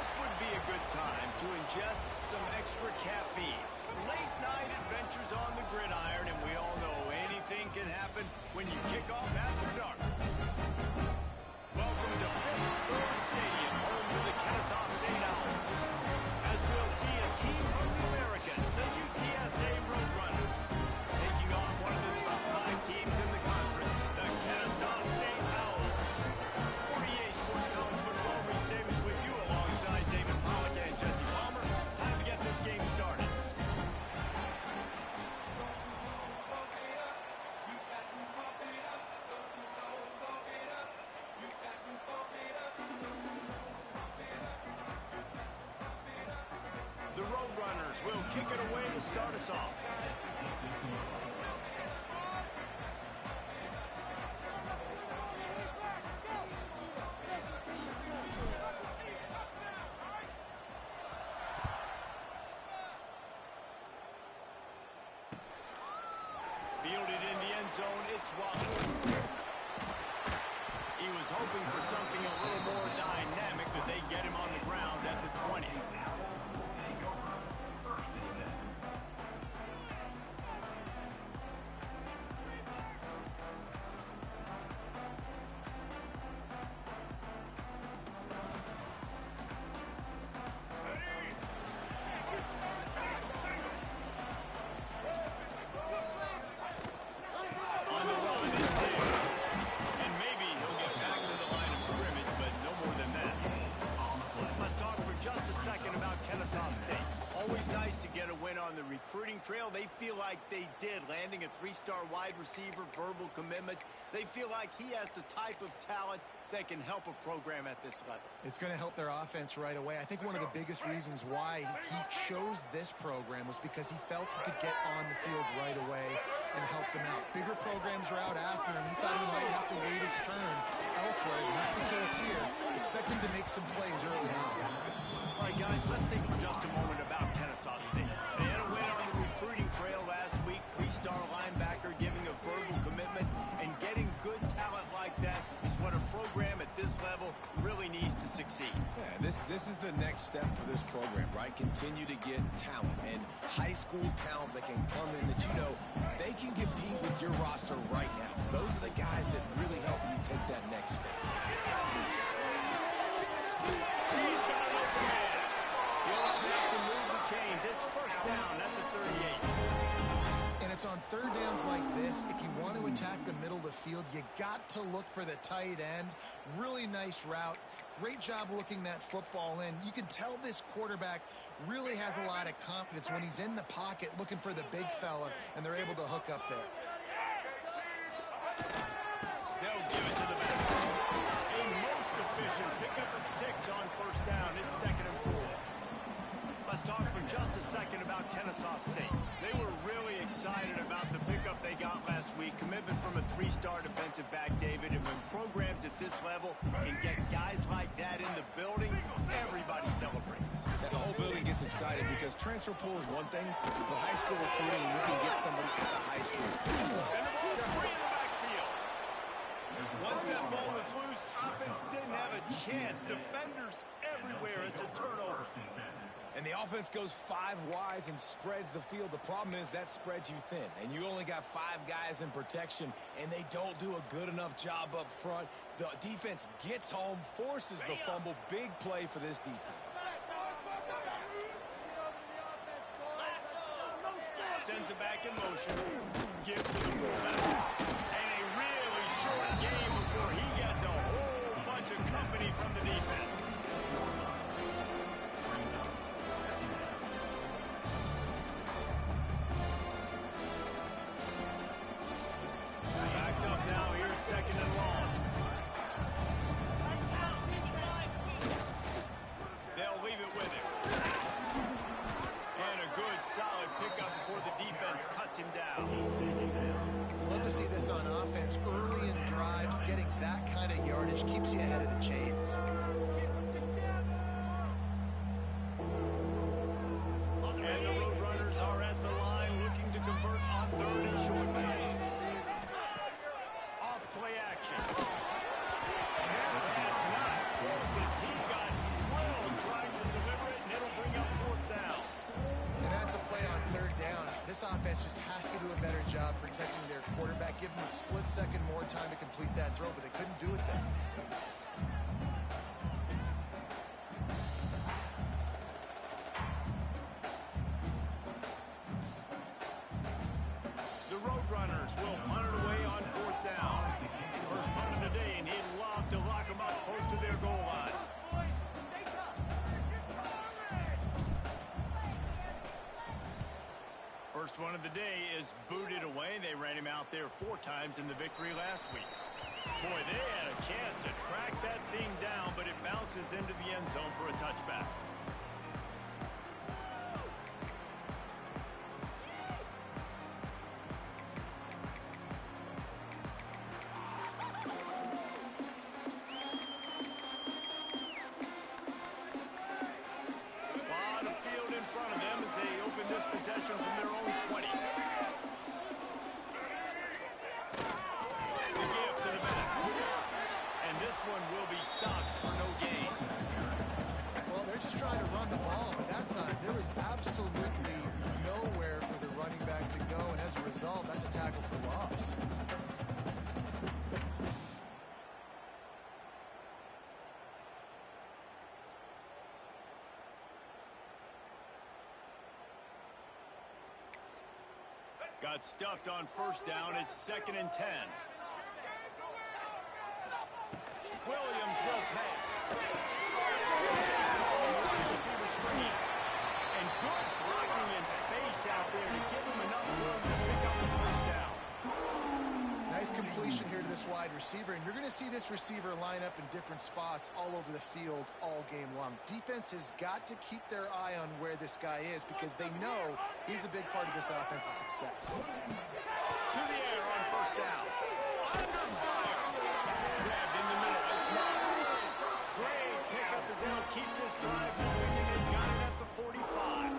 this would be a good time to ingest some extra caffeine. Late night adventures on the gridiron, and we all know anything can happen when you kick off after dark. Welcome to Fifth Third Stadium, home to the Kennesaw State Owls. As we'll see a team from the American, the UTSA Roadrunners, taking on one of the top 5 teams in the conference, the Kennesaw State Owls. 48 Sports Collegeman Will Reese Davis with you alongside David Pollock and Jesse Palmer. Time to get this game started. The Roadrunners will kick it away to start us off. Fielded in the end zone, it's Wallace. He was hoping for something a little more dynamic, but they get him on the ground at the 20. On the recruiting trail, they feel like they did, landing a 3-star wide receiver, verbal commitment. They feel like he has the type of talent that can help a program at this level. It's going to help their offense right away. I think one of the biggest reasons why he chose this program was because he felt he could get on the field right away and help them out. Bigger programs are out after him. He thought he might have to wait his turn elsewhere. Not the case here. Expect him to make some plays early on. All right, guys, let's think for just a moment about Kennesaw State. They had a win on the recruiting trail last week. 3-star linebacker giving a verbal commitment, and getting good talent like that is what a program at this level really needs to succeed. Yeah, this is the next step for this program, right? Continue to get talent and high school talent that can come in that you know they can compete with your roster right now. Those are the guys that really help you take that next step. He's got an open man. He'll have to move the chains. It's first down at the 38. And it's on third downs like this. If you want to attack the middle of the field, you got to look for the tight end. Really nice route. Great job looking that football in. You can tell this quarterback really has a lot of confidence when he's in the pocket looking for the big fella, and they're able to hook up there. They'll give it to the back. A most efficient pickup of 6 on first down. It's 2nd and 4. Let's talk for just a second about Kennesaw State. They were really excited about the pickup they got last week. Commitment from a 3-star defensive back, David. And when programs at this level can get guys like that in the building, everybody celebrates. The whole building gets excited because transfer pool is one thing, but high school recruiting, you can get somebody at the high school. And the ball's free in the backfield. Once that ball was loose, offense didn't have a chance. Defenders everywhere. It's a turnover. And the offense goes 5 wides and spreads the field. The problem is that spreads you thin, and you only got 5 guys in protection, and they don't do a good enough job up front. The defense gets home, forces the fumble. Big play for this defense. Sends it back in motion. Gives to the fullback. And a really short game before he gets a whole bunch of company from the defense. Backed up now. Here's 2nd and long. They'll leave it with him. And a good, solid pickup before the defense cuts him down. Love to see this on offense. Early in drives, getting that kind of yardage keeps you ahead of the chains. And the Roadrunners are at the line looking to convert on 3rd and short. Off play action. That has not. He got drilled trying to this offense just has to do a better job protecting their quarterback, give them a split second more time to complete that throw, but they couldn't do it then. The Roadrunners will punt it away on 4th down. First punt of the day, and he'd love to lock them up close to their goal line. First one of the day is booted away. They ran him out there 4 times in the victory last week. Boy, they had a chance to track that thing down, but it bounces into the end zone for a touchback. That's a tackle for loss. Got stuffed on 1st down. It's 2nd and 10. Williams will pass. Receiver screen. And good blocking in space out there to give him enough room to pick up the 1st down. Nice completion here to this wide receiver, and you're going to see this receiver line up in different spots all over the field all game long. Defense has got to keep their eye on where this guy is because they know he's a big part of this offense's success. To the air on 1st down. Under fire. Grabbed in the middle. It's not. Great pickup as they'll keep this drive moving, and they got it at the 45.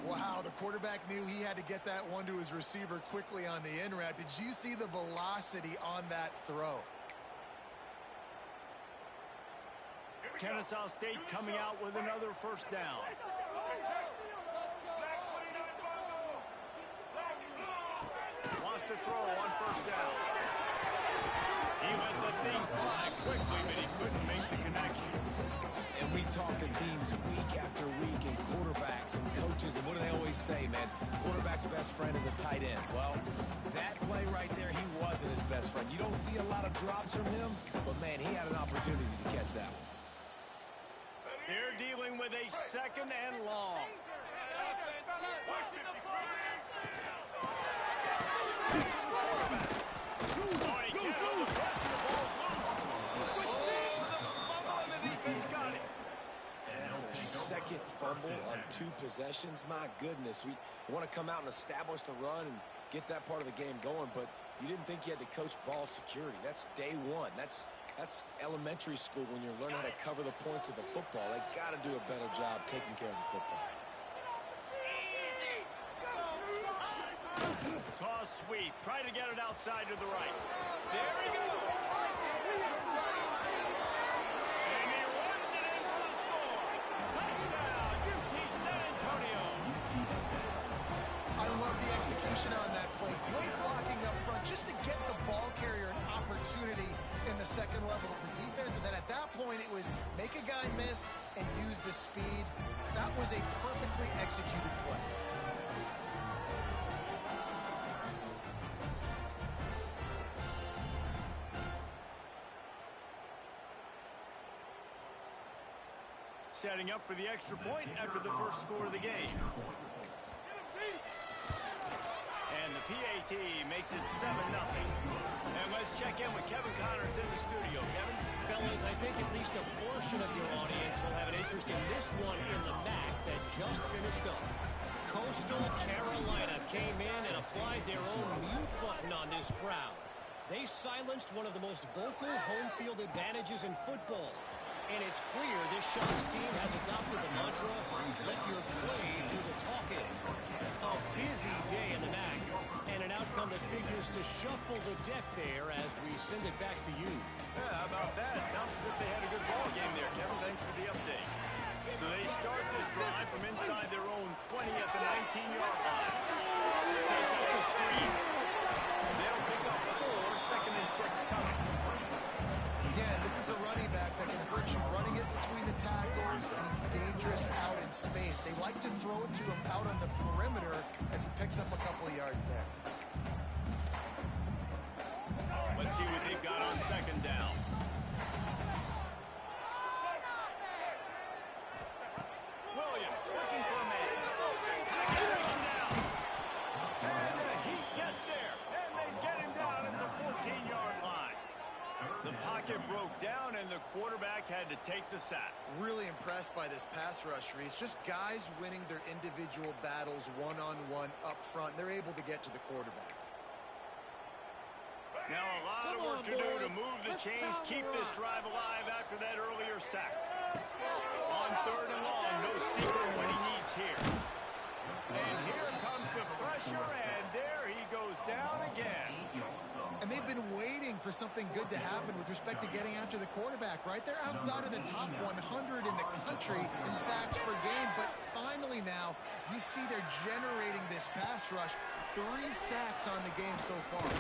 Wow, the quarterback knew he had to get that one to his receiver quickly on the in route. Did you see the velocity on that throw? Kennesaw State coming out with another 1st down. Wants to throw on 1st down. He let the thing fly quickly, but he couldn't make the connection. And we talk to teams week after week, and quarterbacks and coaches, and what do they always say, man? Quarterback's best friend is a tight end. Well, that play right there, he wasn't his best friend. You don't see a lot of drops from him, but, man, he had an opportunity to catch that one. They're dealing with a 2nd and long. Second fumble on 2 possessions. My goodness, we want to come out and establish the run and get that part of the game going, but you didn't think you had to coach ball security. That's day one. That's elementary school when you're learning how to cover the points of the football. They got to do a better job taking care of the football. Toss sweep. Try to get it outside to the right. There he goes. Execution on that play. Great blocking up front just to get the ball carrier an opportunity in the 2nd level of the defense. And then at that point, it was make a guy miss and use the speed. That was a perfectly executed play. Setting up for the extra point after the 1st score of the game. And the PAT makes it 7-0. And let's check in with Kevin Connors in the studio. Kevin? Fellas, I think at least a portion of your audience will have an interest in this one in the MAC that just finished up. Coastal Carolina came in and applied their own mute button on this crowd. They silenced one of the most vocal home field advantages in football. And it's clear this Shots team has adopted the mantra, let your play do the talking. A busy day in the MAC, and an outcome that figures to shuffle the deck there as we send it back to you. Yeah, how about that? Sounds as if they had a good ball game there, Kevin. Thanks for the update. So they start this drive from inside their own 20 at the 19-yard line. out on the perimeter as he picks up a couple of yards there. Let's see what they've got on second down. Williams looking for a man. Taking him down. And the Heat gets there. And they get him down at the 14-yard line. The pocket broke down, and the quarterback had to take the sack. Really impressed by this pass rush, Reese. Just guys winning their individual battles one-on-one up front. They're able to get to the quarterback. Now a lot of work to do to move the chains, keep this drive alive after that earlier sack. On third and long, no secret what he needs here. And here comes the pressure, and there he goes down again. And they've been waiting for something good to happen with respect to getting after the quarterback, right? They're outside of the top 100 in the country in sacks per game, but finally now you see they're generating this pass rush. 3 sacks on the game so far. Turns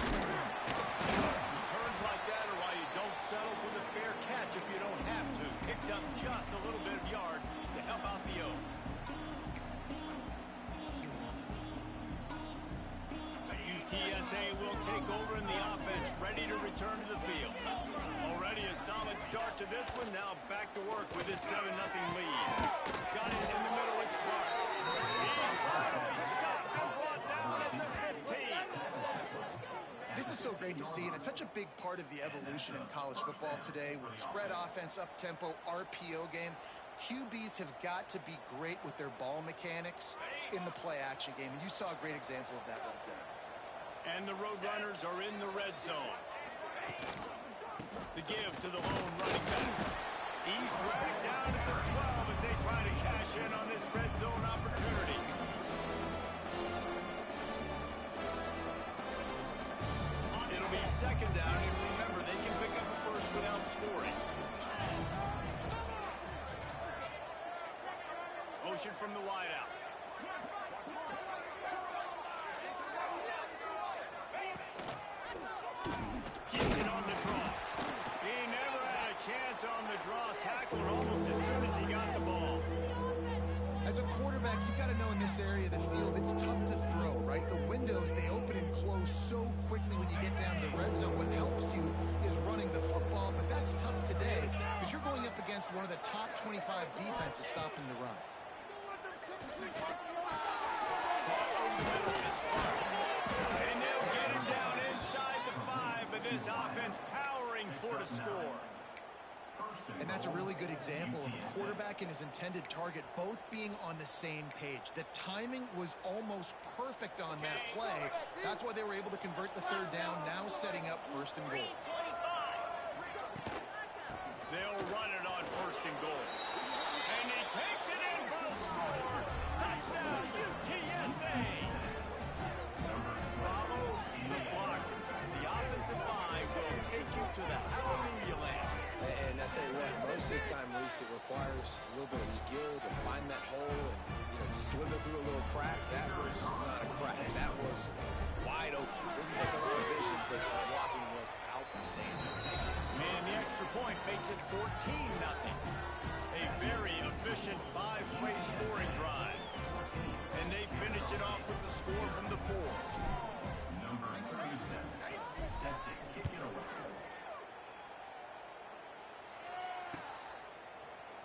like that are why you don't settle for the fair catch if you don't have to. Picks up just a little bit of yards to help out the O. UTSA will take over in the offense, ready to return to the field. Already a solid start to this one. Now back to work with this 7-0 lead. Got it in the middle. It's Clark. He's finally stopped and brought down at the 15. This is so great to see, and it's such a big part of the evolution in college football today with spread offense, up-tempo, RPO game. QBs have got to be great with their ball mechanics in the play-action game, and you saw a great example of that right there. And the Roadrunners are in the red zone. The give to the lone running back. He's dragged down at the 12 as they try to cash in on this red zone opportunity. It'll be second down, and remember, they can pick up a first without scoring. Motion from the wideout. Gets it on the draw. He never had a chance on the draw. Tackled almost as soon as he got the ball. As a quarterback, you've got to know in this area of the field, it's tough to throw, right? The windows, they open and close so quickly when you get down to the red zone. What helps you is running the football, but that's tough today because you're going up against one of the top 25 defenses stopping the run. And they'll get him down inside the 5, but this offense powering toward a score. And that's a really good example of a quarterback and his intended target both being on the same page. The timing was almost perfect on that play. That's why they were able to convert the third down, now setting up first and goal. They'll run it on first and goal. And he takes it in for the score. Touchdown, UTSA. Follow the block. The offensive line will take you to the hallelujah land. And I tell you what, most of the time, Reese, it requires a little bit of skill to find that hole and slither through a little crack. That was not a crack. That was wide open. Doesn't take a lot of vision because the blocking was outstanding. And the extra point makes it 14-0. A very efficient 5-play scoring drive. And they finish it off with the score from the 4. Number 37, set to kick it away.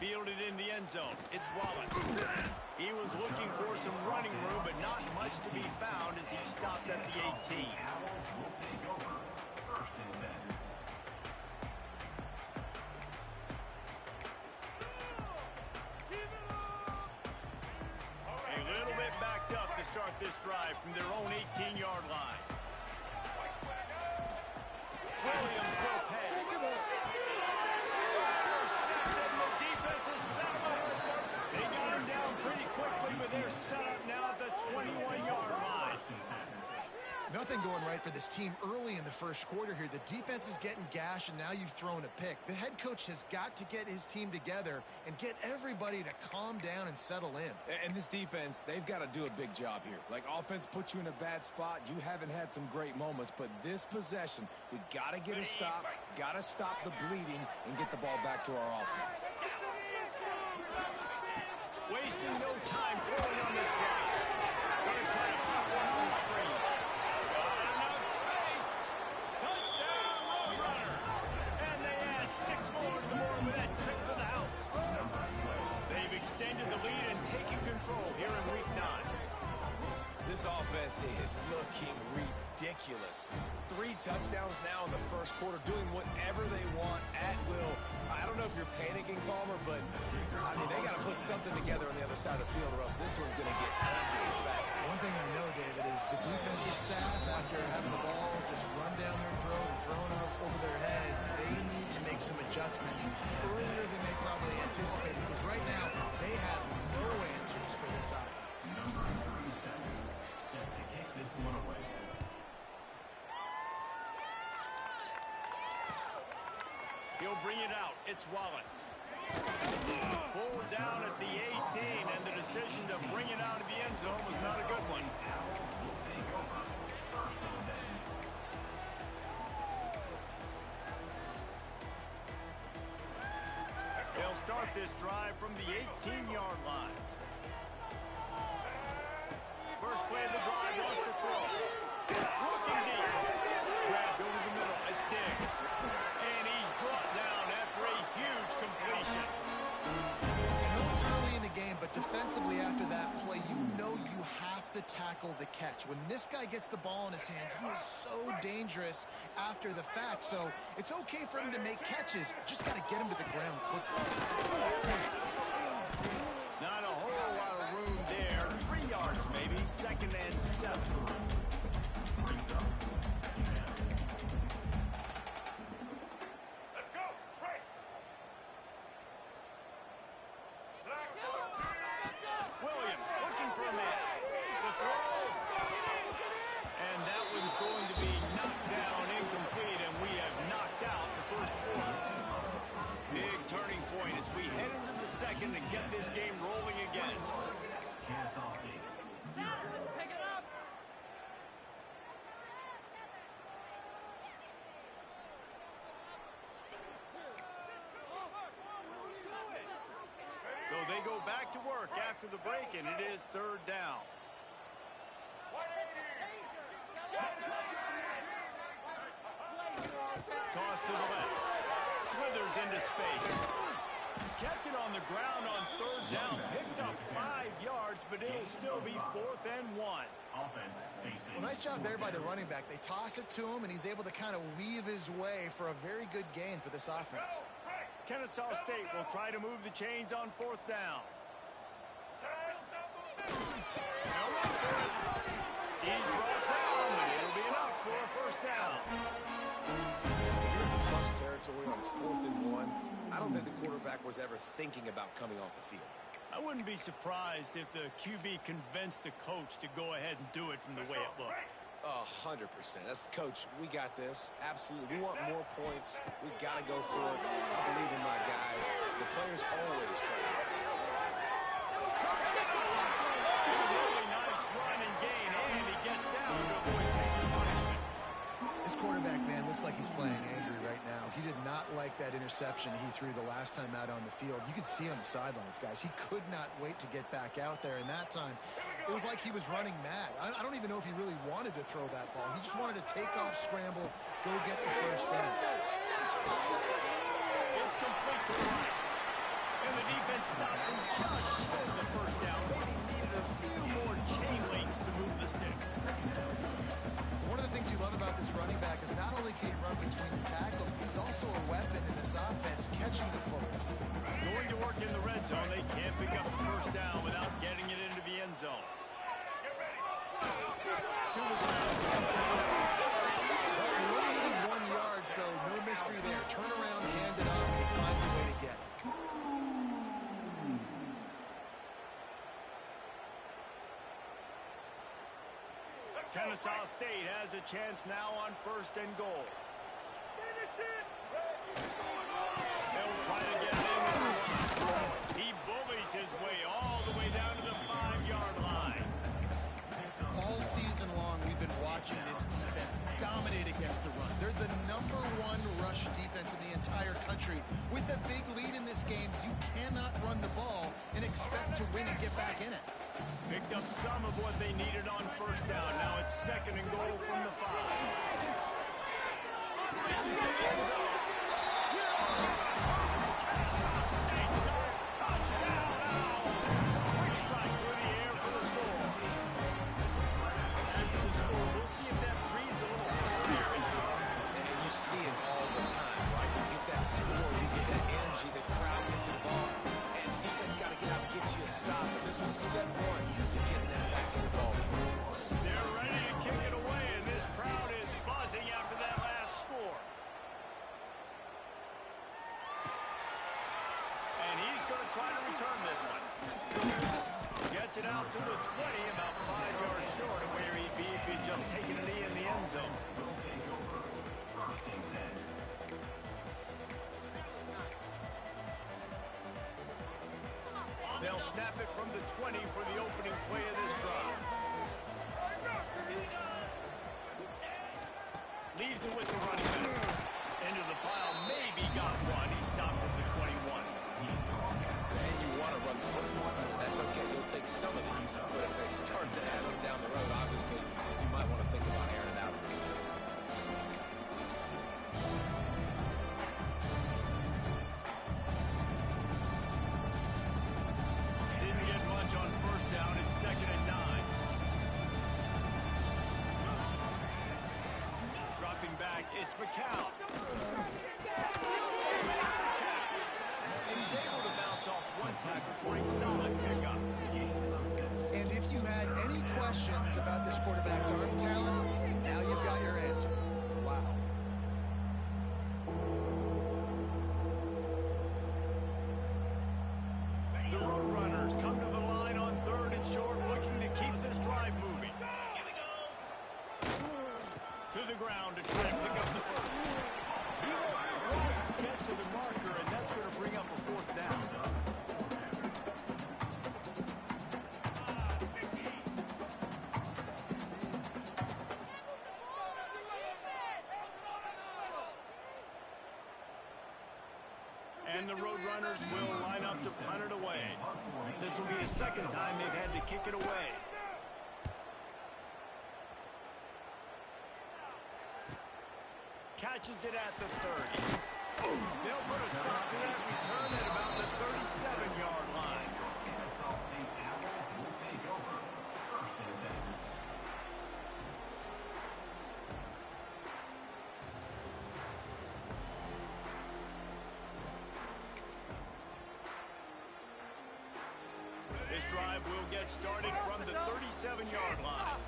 Fielded in the end zone. It's Wallace. He was looking for some running room, but not much to be found as he stopped at the 18. Owls will take over first and 10. A little bit backed up to start this drive from their own 18-yard line. Williams will pass. They got him down pretty quickly, but they're set up now at the 21-yard line. Nothing going right for this team early in the first quarter here. The defense is getting gashed, and now you've thrown a pick. The head coach has got to get his team together and get everybody to calm down and settle in. And this defense, they've got to do a big job here. Like, offense puts you in a bad spot. You haven't had some great moments, but this possession, we got to get a stop, got to stop the bleeding, and get the ball back to our offense. Wasting no time throwing on this drive. offense is looking ridiculous. 3 touchdowns now in the first quarter, doing whatever they want at will. I don't know if you're panicking, Palmer, but, I mean, they got to put something together on the other side of the field or else this one's going to get ugly fast. One thing I know, David, is the defensive staff, after having the ball just run down their throat and thrown over their heads, they need to make some adjustments earlier than they probably anticipated, because right now they have no answers for this offense. Number 37, set to kick this one away. He'll bring it out. It's Wallace. Pulled down at the 18, and the decision to bring it out of the end zone was not a good one. They'll start this drive from the 18-yard line. First play of the drive was to throw. Looking deep. Grabbed over the middle. It's Diggs. And he's brought down after a huge completion. I know it's early in the game, but defensively after that play, you know you have to tackle the catch. When this guy gets the ball in his hands, he is so dangerous after the fact. So it's okay for him to make catches. Just got to get him to the ground quickly. Not a whole lot of room there. 3 yards maybe. 2nd and 7. Williams looking for a man. The throw. And that one's going to be knocked down incomplete, and we have knocked out the first quarter. Big turning point as we head into the second and get this game rolling again. Kennesaw State. Pick it up! So they go back to work after the break, and it is 3rd down. Toss to the left. Slithers into space. Kept it on the ground on 3rd down. Picked up 5 yards, but it'll still be 4th and 1. Offense facing. Well, nice job there by the running back. They toss it to him, and he's able to kind of weave his way for a very good gain for this offense. Kennesaw State will try to move the chains on 4th down. They'll run for it. He's brought down, but it'll be enough for a 1st down. You're in plus territory on 4th and 1. I don't think the quarterback was ever thinking about coming off the field. I wouldn't be surprised if the QB convinced the coach to go ahead and do it from the way it looked. 100%. That's coach. We got this. Absolutely. We want more points. We got to go for it. I believe in my guys. The players always try to go for it. A really nice run and gain, and he gets down to avoid taking punishment. This quarterback, man, looks like he's playing angry right now. He did not like that interception he threw the last time out on the field. You could see on the sidelines, guys. He could not wait to get back out there, and that time it was like he was running mad. I don't even know if he really wanted to throw that ball. He just wanted to take off, scramble, go get the 1st down. It's complete to the right. And the defense stops him just short of the 1st down. Maybe needed a few more chain links to move the sticks. One of the things you love about this running back is not only can he run between the tackles, but he's also a weapon in this offense, catching the football. Going to work in the red zone. They can't pick up the 1st down without getting it into the end zone. To the ground. Well, he only needed 1 yard, so no mystery there. Turn around, hand it off, and he finds a way to get it. Kennesaw State has a chance now on 1st and goal. They'll try to get it in with the run. He bullies his way all the way down to the 5-yard line. All season long, we've been watching this defense dominate against the run. They're the #1 rush defense in the entire country. With a big lead in this game, you cannot run the ball and expect to win and get back in it. Picked up some of what they needed on 1st down. Now it's 2nd and goal from the 5. Unleashes to the end zone. Kennesaw State does touchdown now. Quick strike through the air for the score. they'll snap it from the 20 for the opening play of this drive. Leaves it with the running back. Into the pile, maybe got one. He stopped at the 21. And you want to run the football. That's okay. You'll take some of these. But if they start to add them down the road, obviously, you might want to think about airing it out. Didn't get much on first down. It's 2nd and 9. Dropping back, it's McCown. Makes the catch. And he's able to bounce off one tackle for a solid pickup. And if you had any questions about this quarterback's arm talent, now you've got your answer. Wow. The Roadrunners come to the line on 3rd and short, looking to keep this drive moving. To the ground to try and pick up the first. He was to get to the marker, and that's going to bring up a 4th down. And the Roadrunners will line up to punt it away. This will be the 2nd time they've had to kick it away. Catches it at the 30. They'll put a stop to that return at about the 37-yard line. Kennesaw State Owls will take over 1st and 10. This drive will get started from the 37-yard line.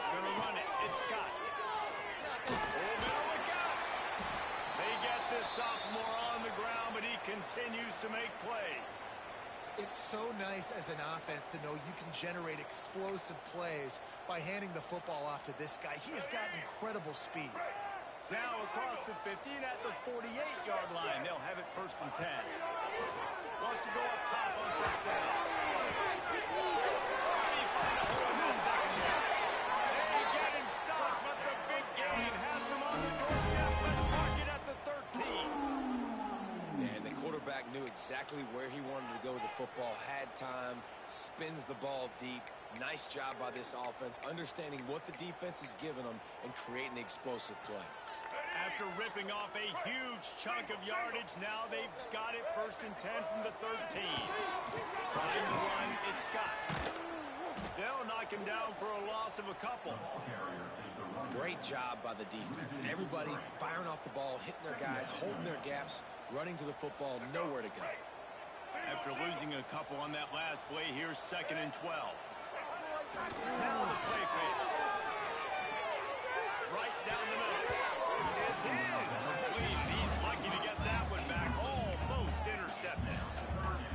Gonna run it. It's Scott. Oh, better look out. They get this sophomore on the ground, but he continues to make plays. It's so nice as an offense to know you can generate explosive plays by handing the football off to this guy. He has got incredible speed. Now across the 50 and at the 48-yard line. They'll have it 1st and 10. Wants to go up top on 1st down. He find a hole in that secondary. They get him stopped, but the big gain has him on the doorstep. Let's mark it at the 13. And the quarterback knew exactly where he wanted to go with the football, had time, spins the ball deep. Nice job by this offense, understanding what the defense is giving them and creating the explosive play. After ripping off a huge chunk of yardage, now they've got it 1st and 10 from the 13. Trying to run, it's Scott. They'll knock him down for a loss of a couple. Great job by the defense. Everybody firing off the ball, hitting their guys, holding their gaps, running to the football, nowhere to go. After losing a couple on that last play, here's 2nd and 12. Now the play fake. Right down the middle. It's in. He's lucky to get that one back. Almost intercepted.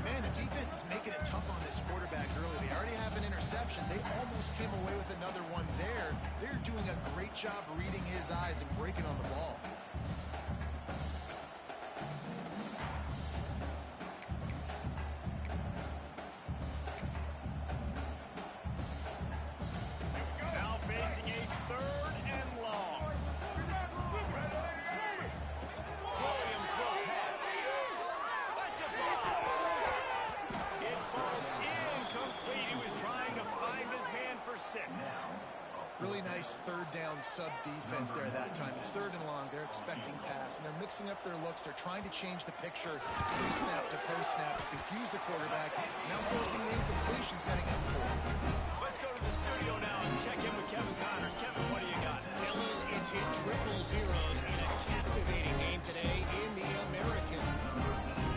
Man, the defense is making it tough on this quarterback early. They already have an interception. They almost came away with another one there. They're doing a great job reading his eyes and breaking on the ball. Now facing a 3rd and long. Williams will pass. That's a ball. It falls incomplete. He was trying to find his man for 6. Really nice 3rd down sub defense there that time. It's 3rd and long. They're expecting pass, and they're mixing up their looks. They're trying to change the picture pre-snap to post-snap to confuse the quarterback. Now forcing the incompletion, setting up for him. Let's go to the studio now and check in with Kevin Connors. Kevin, what do you got? Fellas, it's hit triple zeros in a captivating game today in the American.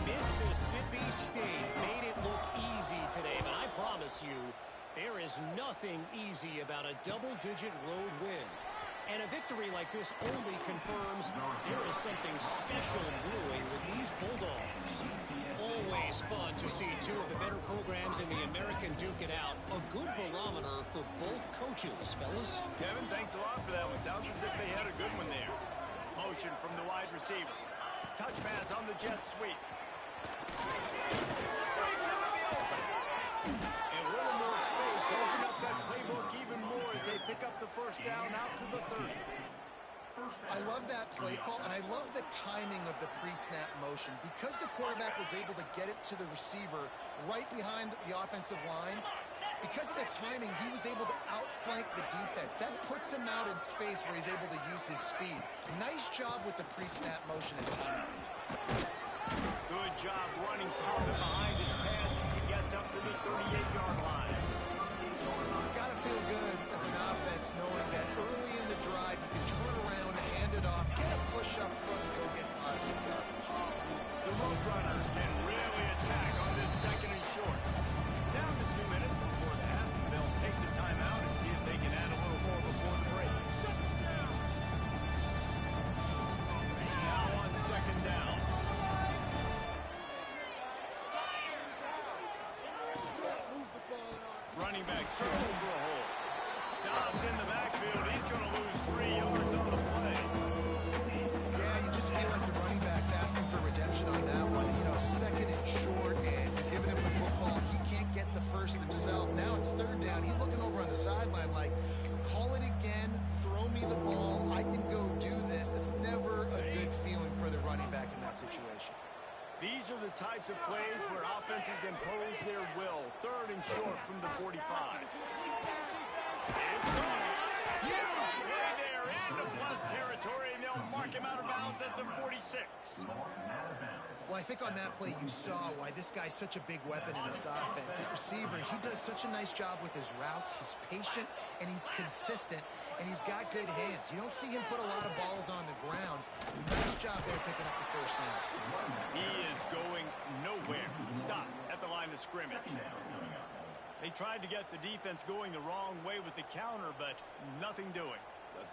Mississippi State made it look easy today, but I promise you, there is nothing easy about a double-digit road win. And a victory like this only confirms there is something special brewing with these Bulldogs. Always fun to see two of the better programs in the American duke it out. A good barometer for both coaches, fellas. Kevin, thanks a lot for that one. Sounds as if they had a good one there. Motion from the wide receiver. Touch pass on the jet sweep. Breaks into the open. And a little more space. Open up that playbook even more as they pick up the first down out to the 30. I love that play call, and I love the timing of the pre-snap motion. Because the quarterback was able to get it to the receiver right behind the offensive line, because of the timing, he was able to outflank the defense. That puts him out in space where he's able to use his speed. Nice job with the pre-snap motion and timing. Good job running top and behind his pads as he gets up to the 38-yard line. It's got to feel good as an offense knowing that early in the drive you can turn around, hand it off, get a push up front, and go get positive yardage. The Roadrunners can really attack on this second and short. Down to 2 minutes before the half, they'll take the timeout and see if they can add a little more before the break. Now on second down. Running back searching for a hole. Stopped in the backfield. He's going to lose 3 yards on the play. Yeah, you just feel like the running back's asking for redemption on that one. You know, second and short, and you're giving him the football. He can't get the first himself. Now it's third down. He's looking over on the sideline like, call it again, throw me the ball, I can go do this. It's never a good feeling for the running back in that situation. These are the types of plays where offenses impose their will. Third and short from the 45. It's gone. Huge play there into plus territory, and they'll mark him out of bounds at the 46. Well, I think on that play you saw why this guy's such a big weapon in this offense. At receiver, he does such a nice job with his routes. He's patient, and he's consistent, and he's got good hands. You don't see him put a lot of balls on the ground. Nice job there picking up the first down. He is going nowhere. Stop at the line of scrimmage. They tried to get the defense going the wrong way with the counter, but nothing doing.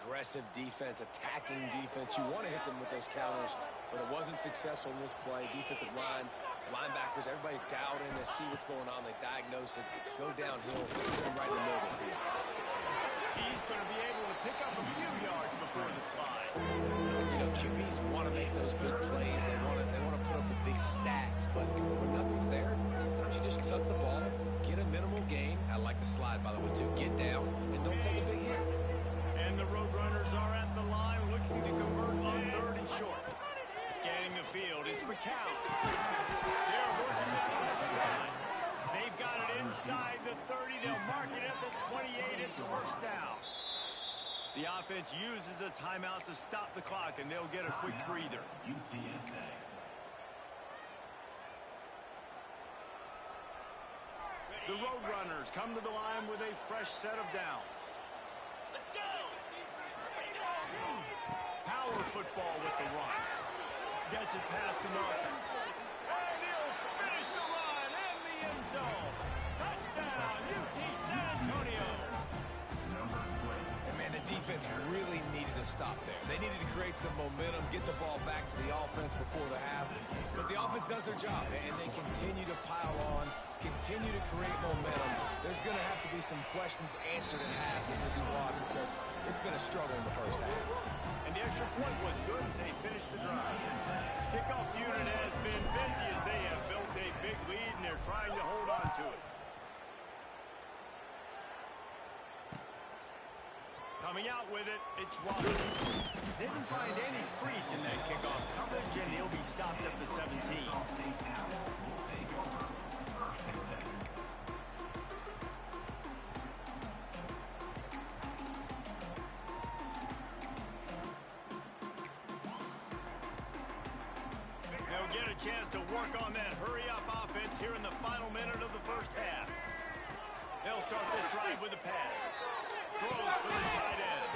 Aggressive defense, attacking defense. You want to hit them with those counters, but it wasn't successful in this play. Defensive line, linebackers, everybody's dialed in. They see what's going on. They diagnose it, go downhill, put them right in the middle of the field. He's going to be able to pick up a few yards before the slide. You know, QBs want to make those big plays. They want to put up the big stats, but when nothing's there, sometimes you just tuck the ball, get a minimal gain. I like the slide, by the way, too. Get down and don't take a big hit. And the Roadrunners are at the line looking to convert on third and short. Scanning the field, it's McCown. They're working that left side. They've got it inside the 30. They'll mark it at the 28. It's first down. The offense uses a timeout to stop the clock, and they'll get a quick breather. UTSA. The Roadrunners come to the line with a fresh set of downs. Let's go! Power football with the run. Gets it past him up. And he'll finish the run in the end zone. Touchdown, UT San Antonio. And, man, the defense really needed to stop there. They needed to create some momentum, get the ball back to the offense before the half. But the offense does their job, and they continue to pile on, continue to create momentum. There's going to have to be some questions answered at half in this squad because it's been a struggle in the first half. And the extra point was good as they finished the drive. Kickoff unit has been busy as they have built a big lead, and they're trying to hold on to it. Coming out with it, it's Washington. Didn't find any crease in that kickoff coverage, and he'll be stopped at the 17. They'll get a chance to work on that hurry-up offense here in the final minute of the first half. They'll start this drive with a pass. Throws for the tight end.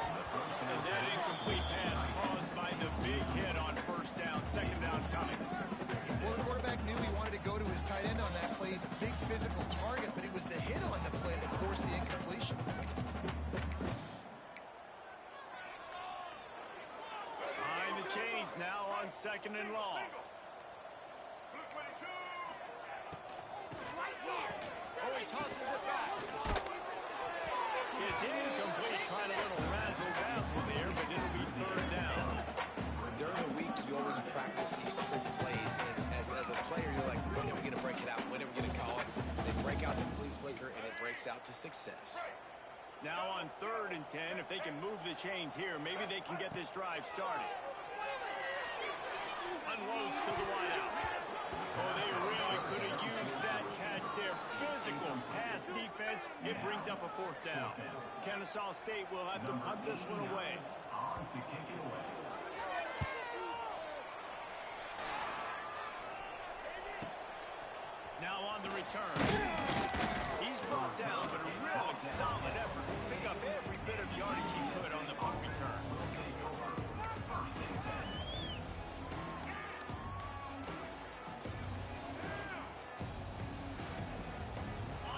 And that incomplete pass caused by the big hit on first down. Second down coming. Well, the quarterback knew he wanted to go to his tight end on that play. He's a big physical target, but it was the hit on the play that forced the incompletion. Behind the chains now on second and long. Oh, he tosses it back. It's incomplete, trying a little razzle-dazzle there, but it'll be third down. During the week, you always practice these backs out to success. Now on 3rd and 10, if they can move the chains here, maybe they can get this drive started. Unloads to the wideout. Oh, they really could have used that catch there. Physical pass defense. It brings up a 4th down. Kennesaw State will have to punt this one away. On to kick it away. Now on the return. He's brought down, but a real solid effort to pick up every bit of yardage he could on the punt return.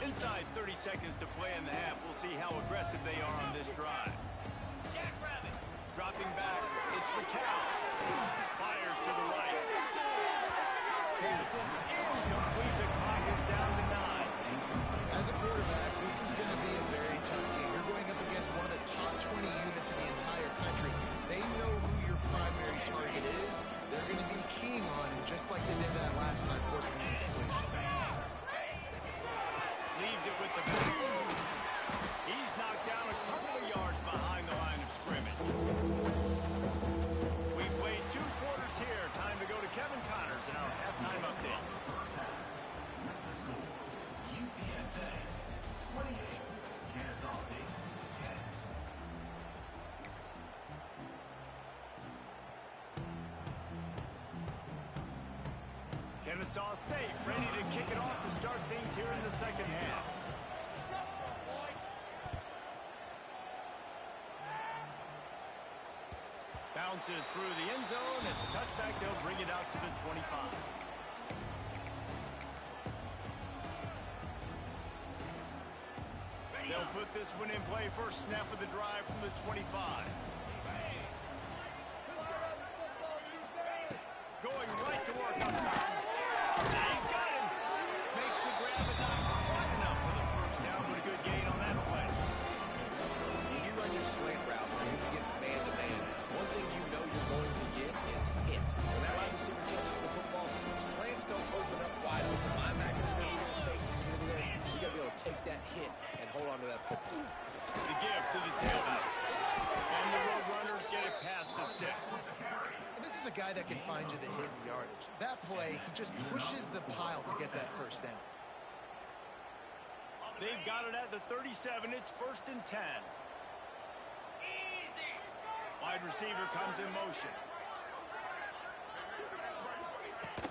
Inside 30 seconds to play in the half. We'll see how aggressive they are on this drive. Jackrabbit. Dropping back, it's McCall. Fires to the right. Pass is incomplete. The clock is down to 9. As a quarterback, this is going to be a very tough game. You're going up against one of the top 20 units in the entire country. They know who your primary target is. They're going to be keying on him, just like they did that last time, forcing an incompletion. Leaves it with the back. He's knocked down a couple of yards behind the line of scrimmage. We've played 2 quarters here. Time to go to Kevin Connors in our halftime update. UTSA 28, Kennesaw State 10. Kennesaw State ready to kick it off to start things here in the second half. Bounces through the end zone. It's a touchback. They'll bring it out to the 25. They'll put this one in play. First snap of the drive from the 25. Going right to work on top. He's got him. Makes the grab, but not quite enough for the first down, but a good gain on that play. When you run your slant route it's against man-to-man, one thing you know you're going to get is hit. When that wide receiver catches the football, slants don't open up wide open. Linebacker's going to be there, safety's going to be there, so you got to be able to take that hit and hold on to that football. The give to the tailback. And the road runners get it past the sticks. And this is a guy that can find you the hidden yardage. That play, he just pushes the pile to get that first down. They've got it at the 37. It's 1st and 10. Easy. Wide receiver comes in motion.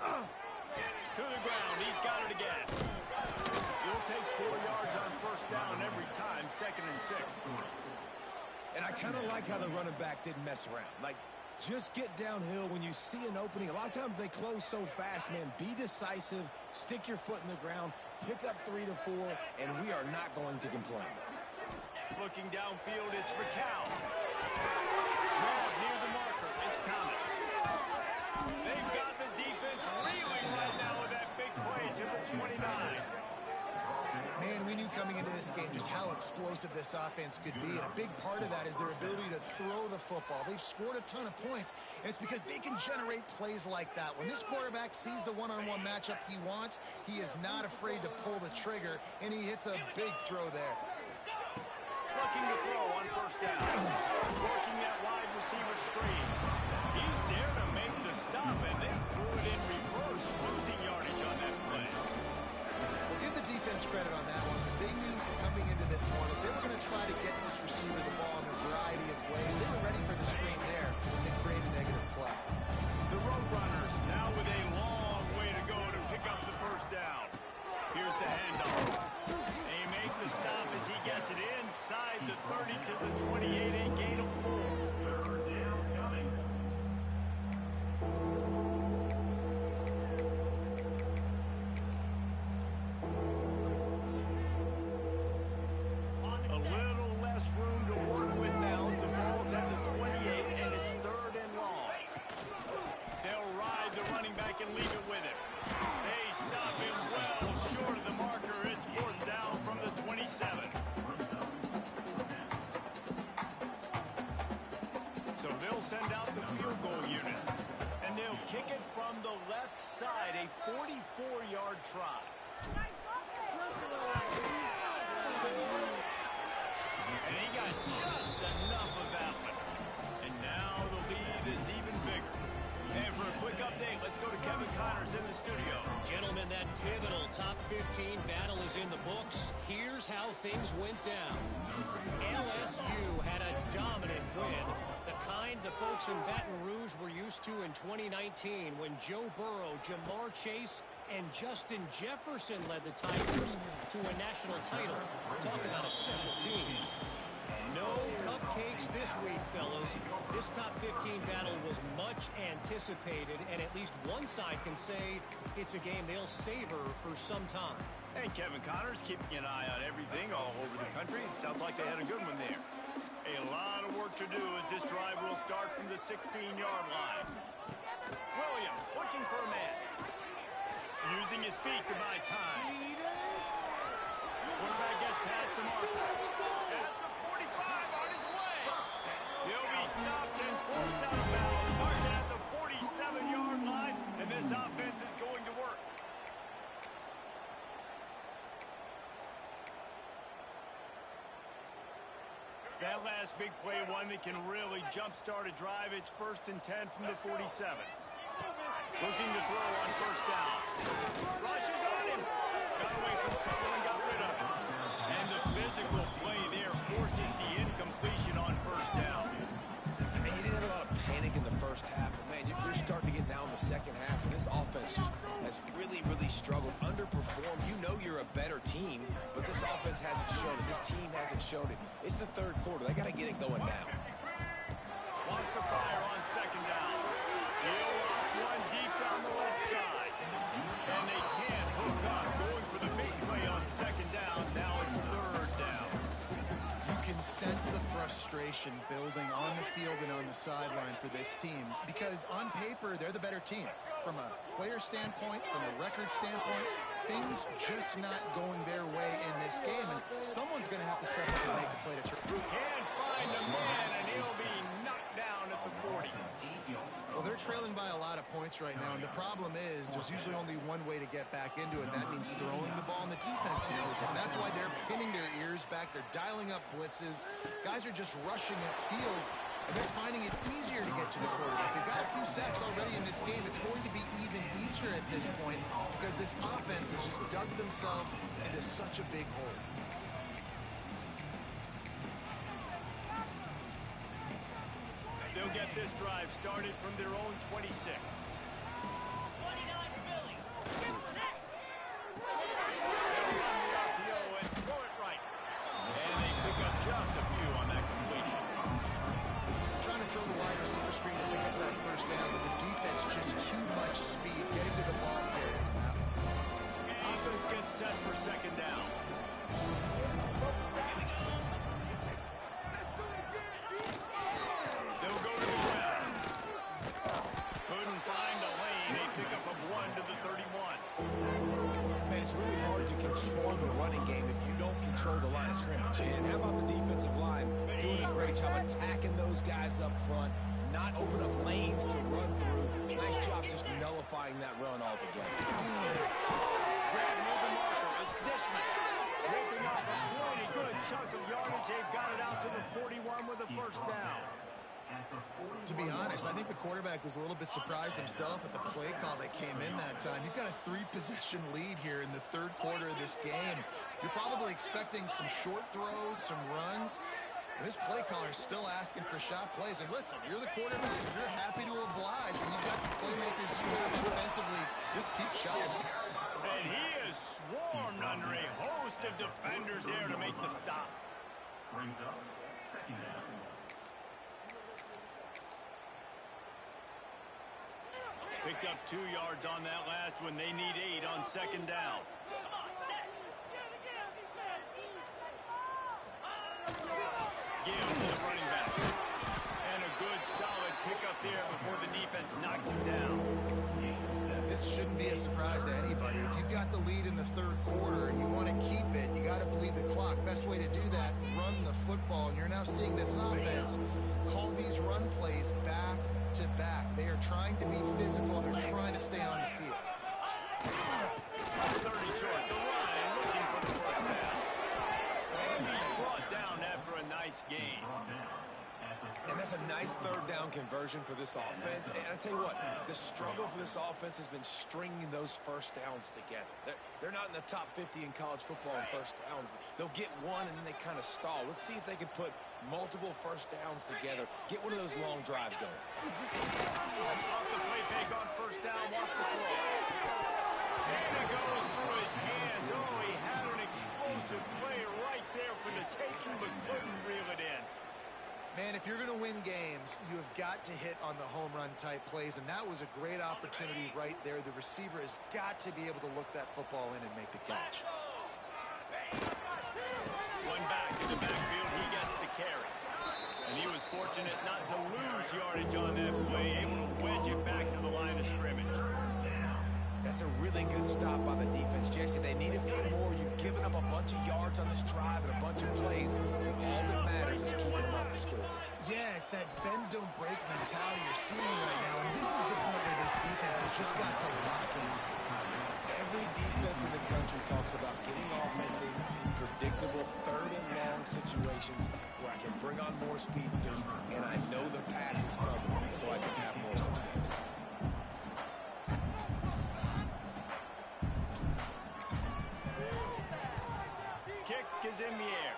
To the ground. He's got it again. You'll take 4 yards on first down every time. 2nd and 6. And I kind of like how the running back didn't mess around. Like, just get downhill when you see an opening. A lot of times they close so fast, man. Be decisive, stick your foot in the ground, pick up 3 to 4, and we are not going to complain. Looking downfield, it's McCall. Grab near the marker. It's Thomas. They've got the defense reeling right now with that big play to the 29. Man, we knew coming into this game just how explosive this offense could be, and a big part of that is their ability to throw the football. They've scored a ton of points, and it's because they can generate plays like that. When this quarterback sees the one-on-one matchup he wants, he is not afraid to pull the trigger, and he hits a big throw there. Looking to throw on first down. Working that wide receiver screen. He's there to make the stop, and they threw it in reverse, losing yardage on that play. Give the defense credit on that one, because they knew coming into this one that they were going to try to get this receiver the ball in a variety of ways. They were ready for the screen there and create a negative play. The road runners now with a long way to go to pick up the first down. Here's the handoff. They make the stop as he gets it inside the 30 to the 28, a gain of 4. 3rd down coming. A little less room to work with now as the ball's at the 28 and it's 3rd and long. They'll ride the running back and leave it with him. They stop him well short of the marker. It's 4th down from the 27. So they'll send out the field goal unit. And they'll kick it from the left side, a 44-yard try. Nice block. The here's how things went down. LSU had a dominant win, the kind the folks in Baton Rouge were used to in 2019 when Joe Burrow, Jamar Chase, and Justin Jefferson led the Tigers to a national title. Talk about a special team. No cupcakes this week, fellas. This top 15 battle was much anticipated, and at least one side can say it's a game they'll savor for some time. And Kevin Connors keeping an eye on everything all over the country. It sounds like they had a good one there. A lot of work to do as this drive will start from the 16-yard line. Williams looking for a man. Using his feet to buy time. Quarterback gets past the mark. At the 45 on his way. He'll be stopped and forced out of bounds. Marked at the 47-yard line, and this offense is going to work. That last big play, one that can really jump-start a drive. It's 1st and 10 from the 47. Looking to throw on first down. Rushes on him. Got away from trouble and got rid of him. And the physical play there forces the incompletion on first down. And you didn't have a lot of panic in the first half, but man, you're starting to get now in the second half, and this offense just has really, really struggled, underperformed. You know you're a better team, but this offense hasn't shown it. This team hasn't shown it. It's the third quarter. They got to get it going now. Wants to fire on second down. He'll rock one deep down the left side. And they can't hook up. Going for the big play on second down. Now it's third down. You can sense the frustration building on the field and on the sideline for this team because on paper, they're the better team. From a player standpoint, from a record standpoint, things just not going their way in this game. And someone's going to have to step up and make a play to turn. Can't find a man, and he'll be knocked down at the 40. Well, they're trailing by a lot of points right now, and the problem is there's usually only one way to get back into it, and that means throwing the ball, and the defense knows it. And that's why they're pinning their ears back. They're dialing up blitzes. Guys are just rushing upfield, and they're finding it easier to get to the quarterback. They've got a few sacks already in this game. It's going to be even easier at this point because this offense has just dug themselves into such a big hole. They'll get this drive started from their own 26. 29 Philly. They'll run the RPO and throw it right. And they pick up just a few on that completion. Trying to throw the wide receiver screen to pick up that first down, but the defense just too much speed getting to the ball carrier. Offense gets set for second down. They'll go to the ground. Couldn't find a lane. A pickup of 1 to the 31. Man, it's really hard to control the running game if you don't control the line of scrimmage. And how about the defensive line doing a great job attacking those guys up front, not open up lanes to run through. Nice job just nullifying that run altogether. Grab near the marker. It's Dishman. Ripping off a pretty good chunk of yardage. They've got it out to the 41 with a first down. To be honest, I think the quarterback was a little bit surprised himself at the play call that came in that time. You've got a 3-possession lead here in the third quarter of this game. You're probably expecting some short throws, some runs. And this play caller is still asking for shot plays. And listen, you're the quarterback. You're happy to oblige when you've got the playmakers you have offensively. Just keep shoving. And he is swarmed under a host of defenders there to make the stop. Brings up second down. Picked up 2 yards on that last one. They need 8 on second down. Give to the running back. And a good solid pickup there before the defense knocks him down. This shouldn't be a surprise to anybody. If you've got the lead in the third quarter and you want to keep it, you got to bleed the clock. Best way to do that, run the football. And you're now seeing this offense call these run plays back to back. They are trying to be physical. They're trying to stay on the field. 30 short. The Ryan looking for the first down. And he's brought down after a nice gain. And that's That's a nice third down conversion for this offense. And I tell you what, the struggle for this offense has been stringing those first downs together. They're not in the top 50 in college football in first downs. They'll get one and then they kind of stall. Let's see if they can put multiple first downs together. Get one of those long drives going. Off the play fake on first down, wants to throw. And it goes through his hands. Oh, he had an explosive play right there for the taking, but couldn't reel it in. Man, if you're going to win games, you have got to hit on the home run type plays, and that was a great opportunity right there. The receiver has got to be able to look that football in and make the catch. One back in the backfield, he gets the carry. And he was fortunate not to lose yardage on that play, able to wedge it back to the line of scrimmage. That's a really good stop by the defense, Jesse. They need a few more. You've given up a bunch of yards on this drive and a bunch of plays, but all that matters is keeping them off the score. Yeah, it's that bend, don't break mentality you're seeing right now, and this is the point where this defense has just got to lock in. Every defense in the country talks about getting offenses in predictable third and long situations where I can bring on more speedsters, and I know the pass is coming, so I can have more success. Is in the air.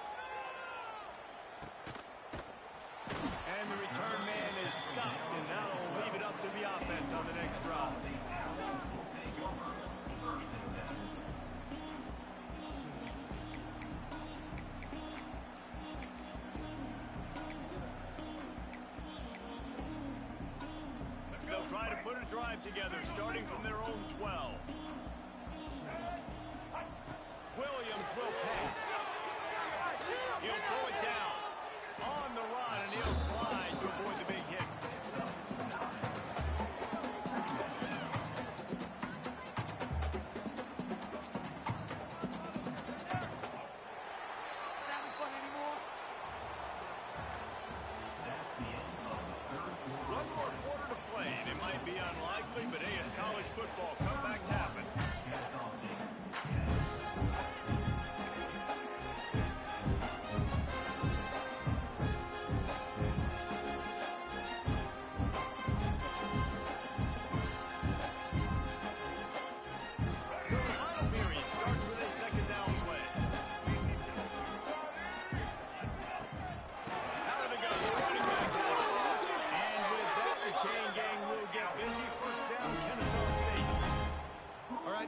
And the return man is stopped, and now will leave it up to the offense on the next drive. They'll try to put a drive together, starting from their own 12. Williams will pass. He'll throw it down on the run, and he'll slide to avoid the big hit. One more quarter to play, and it might be unlikely, but hey, it's college football. Comebacks happen.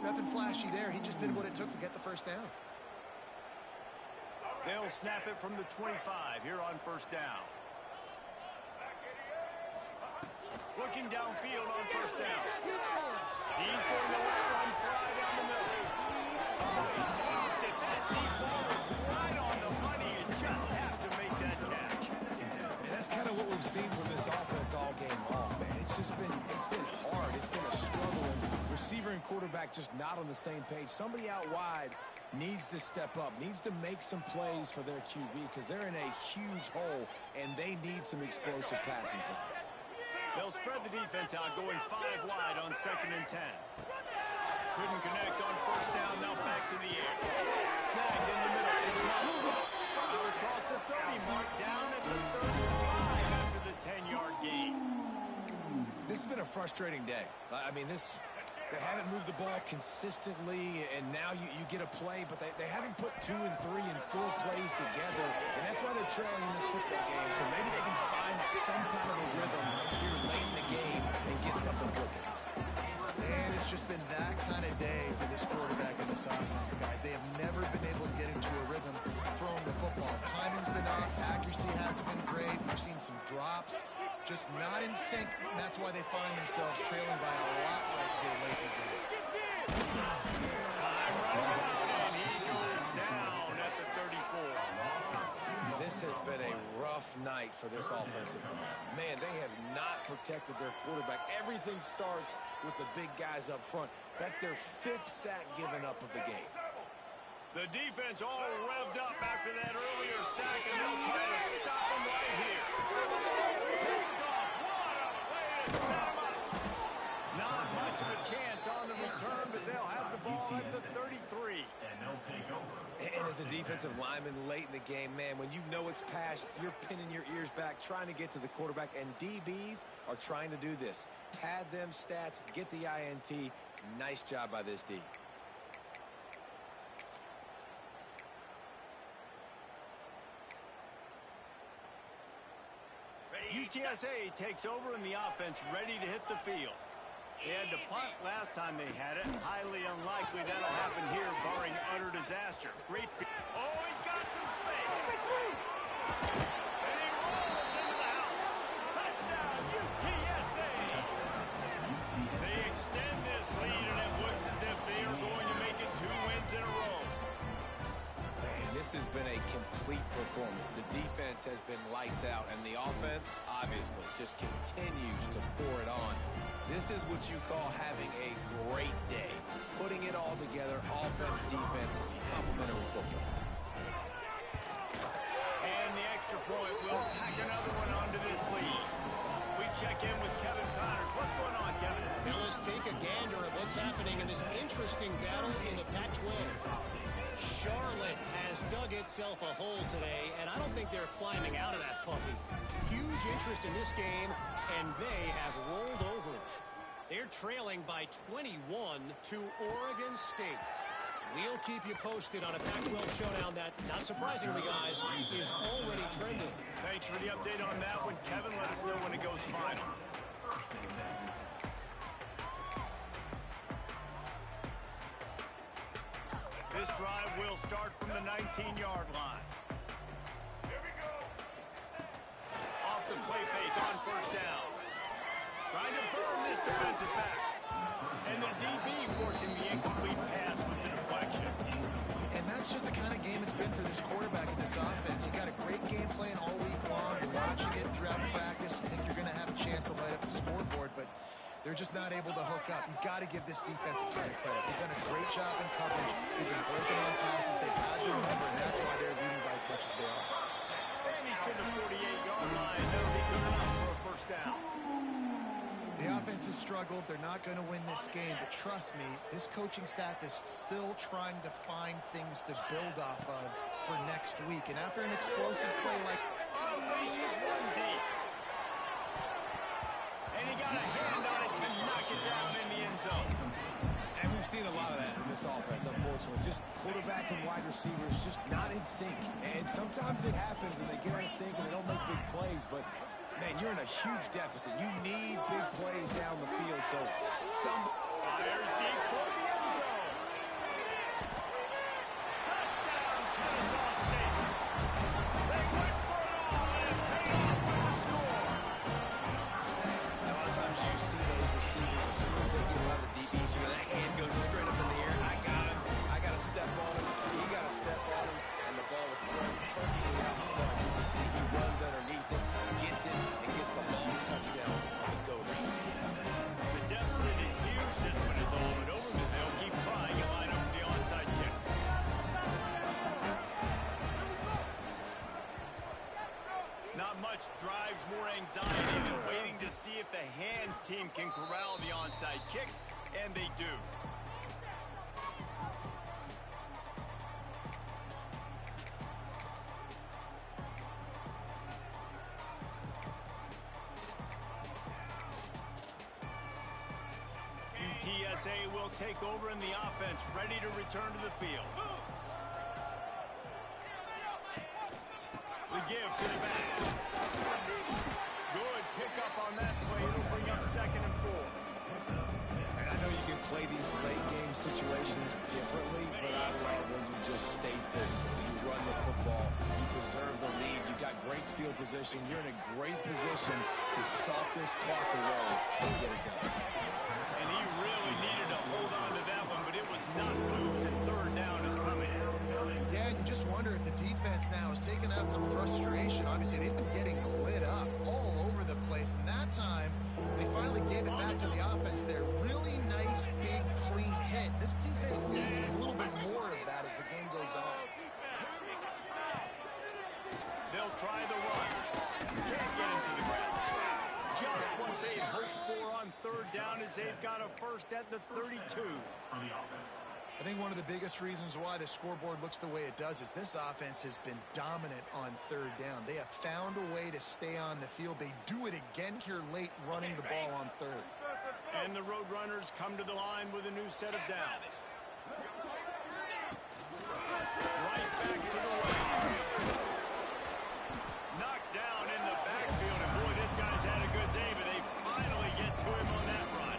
Nothing flashy there. He just did what it took to get the first down. They'll snap it from the 25 here on first down. Looking downfield on first down. He's going to let one fly down the middle. Oh, he dropped it. That deep ball was right on the money. You just have to make that catch. And that's kind of what we've seen from this offense all game long, man. It's been hard. It's been a struggle. Receiver and quarterback just not on the same page. Somebody out wide needs to step up, needs to make some plays for their QB because they're in a huge hole and they need some explosive passing plays. They'll spread the defense out, going 5 wide on 2nd and 10. Couldn't connect on first down, now back to the air. Snagged in the middle, it's Mark. Out across the 30 mark, down at the 35 after the 10-yard gain. This has been a frustrating day. I mean, they haven't moved the ball consistently, and now you get a play, but they haven't put 2 and 3 and 4 plays together, and that's why they're trailing in this football game. So maybe they can find some kind of a rhythm here late in the game and get something cooking. And it's just been that kind of day for this quarterback and this offense, guys. They have never been able to get into a rhythm throwing the football. Timing's been off. Accuracy hasn't been great. We've seen some drops. Just not in sync, and that's why they find themselves trailing by a lot right here late in the game. Time running out, and he goes down at the 34. This has been a rough night for this offensive line. Man, they have not protected their quarterback. Everything starts with the big guys up front. That's their 5th sack given up of the game. The defense all revved up after that earlier sack, and they'll try to stop him right here. Picked off. What a way to set him up. Not much of a chance on the return, but they'll have the ball at the 33. And they'll take over. And as a defensive lineman late in the game, man, when you know it's pass, you're pinning your ears back, trying to get to the quarterback, and DBs are trying to do this. Pad them stats, get the INT. Nice job by this D. UTSA takes over in the offense, ready to hit the field. They had to punt last time they had it. Highly unlikely that'll happen here, barring utter disaster. Great. Oh, he's got some space. And he rolls into the house. Touchdown, UTSA. They extend this lead, and it looks as if they are going to make it 2 wins in a row. Man, this has been a complete performance. The defense has been lights out, and the offense, obviously, just continues to pour it on. This is what you call having a great day. Putting it all together, offense, defense, complementary football. And the extra point will tack another one onto this lead. We check in with Kevin Connors. What's going on, Kevin? Now let's take a gander at what's happening in this interesting battle in the Pac-12. Charlotte has dug itself a hole today, and I don't think they're climbing out of that puppy. Huge interest in this game, and they have rolled over. They're trailing by 21 to Oregon State. We'll keep you posted on a Pac-12 showdown that, not surprisingly, guys, is already trending. Thanks for the update on that one, Kevin. Let us know when it goes final. This drive will start from the 19-yard line. Here we go. Off the play fake on first down. Trying to burn this defensive back. And the DB forcing the incomplete pass with the deflection. And that's just the kind of game it's been for this quarterback in this offense. You got a great game plan all week long. You're watching it throughout practice. You think you're going to have a chance to light up the scoreboard, but they're just not able to hook up. You've got to give this defense a ton of credit. They've done a great job in coverage. They've been breaking on passes. They've had to remember, and that's why they're leading by as much as they are. And he's to the 48-yard line. That'll be good enough for a first down. The offense has struggled. They're not going to win this game, but trust me, this coaching staff is still trying to find things to build off of for next week. And after an explosive play like... Unleashes one deep. And he got a hand on it to knock it down in the end zone. And we've seen a lot of that from this offense, unfortunately. Just quarterback and wide receivers just not in sync. And sometimes it happens and they get out of sync and they don't make big plays, but man, you're in a huge deficit. You need big plays down the field, so some fires deep for the end zone. Touchdown, Kennesaw State. They went for it all and paid off with the score. A lot of times you see those receivers, as soon as they get around the DBs, that hand goes straight up in the air. I got him. I got to step on him. He got to step on him. And the ball was thrown perfectly out in front. You can see he runs underneath it, gets it, and gets the long touchdown on the go route. The deficit is huge. This one is all but over, but they'll keep trying and line up for the onside kick. Not much drives more anxiety than waiting to see if the hands team can corral the onside kick, and they do. UTSA will take over in the offense, ready to return to the field. The give to the back. Good pickup on that play. It'll bring up 2nd and 4. And I know you can play these late game situations differently, but I love when you just stay physical. You run the football. You preserve the lead. You got great field position. You're in a great position to salt this clock away and get it done. And he really needed to hold on to that one, but it was not loose, and 3rd down is coming. Yeah, and you just wonder if the defense now is taking out some frustration. Obviously, they've been getting lit up all over the place, and that time they finally gave it back to the offense there. Really nice, big, clean hit. This defense needs a little bit more of that as the game goes on. They'll try the run. Can't get into the ground. just what they'd hoped for on third down as they've got a first at the 32. For the offense. I think one of the biggest reasons why the scoreboard looks the way it does is this offense has been dominant on third down. They have found a way to stay on the field. They do it again here late, running the ball on third. And the Roadrunners come to the line with a new set of downs. Right back to the way. Knocked down in the backfield, and boy, this guy's had a good day, but they finally get to him on that run.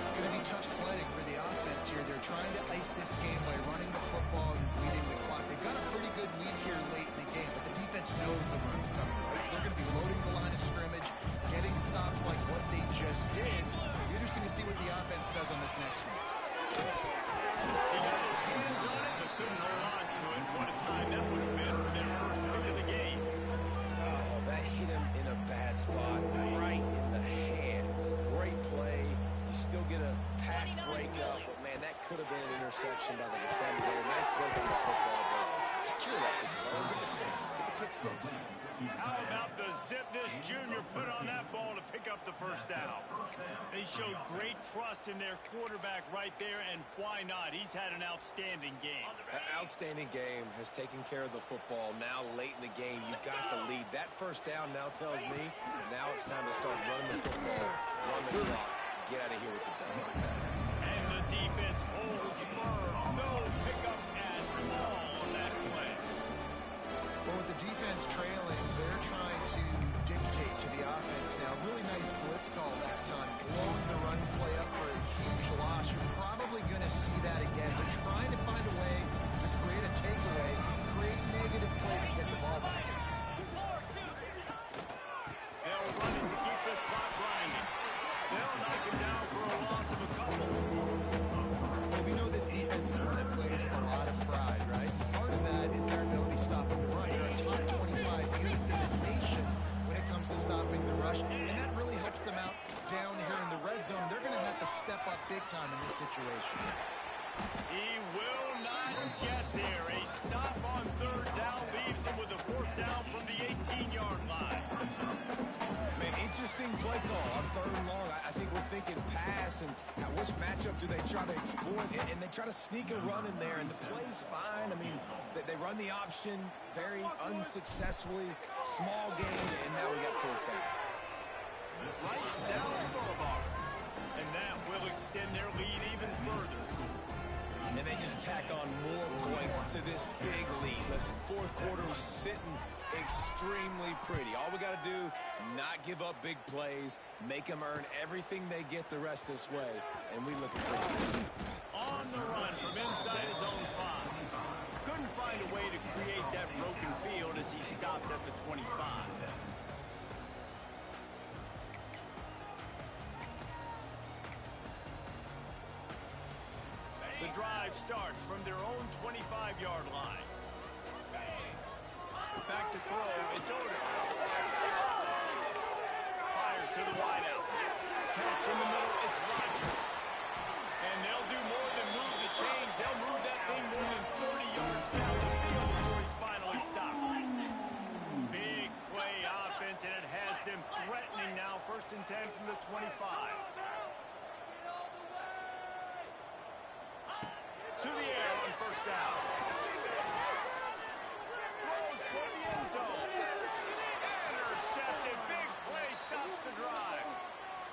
It's going to be tough sledding for the offense here. They're trying to ice this game by running the football and bleeding the clock. They've got a pretty good lead here late in the game, but the defense knows the run's coming, right? So they're going to be loading the line of scrimmage, getting stops like what they just did. Be interesting to see what the offense does on this next one. He got his hands on it, but couldn't hold on to it. What a time that would have been for their first pick of the game. Oh, that hit him in a bad spot, right in the hands. Great play. You still get a pass breakup, but man, that could have been an interception by the defender there. Nice break on the football, but secure that big play. Get the six. Get the pick six. How about the zip this junior put on that ball to pick up the first down? They showed great trust in their quarterback right there, and why not? He's had an outstanding game. An outstanding game, has taken care of the football. Now late in the game, you got the lead. That first down now tells me now it's time to start running the football, run the clock, get out of here with the dub. And the defense holds firm. No pickup at all on that play. Well, with the defense trailing, they're trying to dictate to the offense now. Really nice blitz call that time. Blowing the run play up for a huge loss. You're probably going to see that again. They're trying to find a way to create a takeaway, create negative plays and get the ball back. They'll run it to keep this clock grinding. They'll knock him down for a loss of a couple. Well, we know this defense is one that plays with a lot of pride, right? Part of that is their ability stopping the run. They're a top 25 unit in the nation when it comes to stopping the rush, and that really helps them out down here in the red zone. They're going to have to step up big time in this situation. He will not get there. A stop on third down leaves him with a fourth down from the 18-yard line. Man, interesting play call on third and long. I think we're thinking pass, and which matchup do they try to exploit? And they try to sneak a run in there, and the play's fine. I mean, they run the option very unsuccessfully. Small gain, and now we got fourth down. Right down the boulevard. And that will extend their lead even further. And they just tack on more points to this big lead. Listen, fourth quarter was sitting extremely pretty. All we got to do, not give up big plays, make them earn everything they get the rest this way, and we look pretty good. On the run from inside his own 5. Couldn't find a way to create that broken field as he stopped at the 25. The drive starts from their own 25-yard line. Back to throw, it's Oda. Fires to the wideout. Catch in the middle, it's Rodgers. And they'll do more than move the chains. They'll move that thing more than 40 yards down the field before he's finally stopped. Big play offense, and it has them threatening now. 1st and 10 from the 25. To the air on 1st down. Throws for the end zone. Intercepted. Big play stops the drive.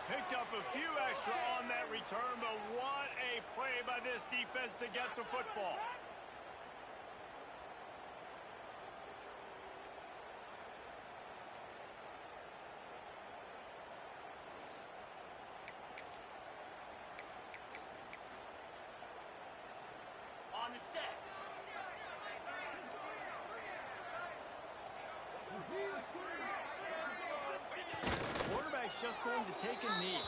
Picked up a few extra on that return, but what a play by this defense to get the football. On the set. Quarterback's just going to take a knee.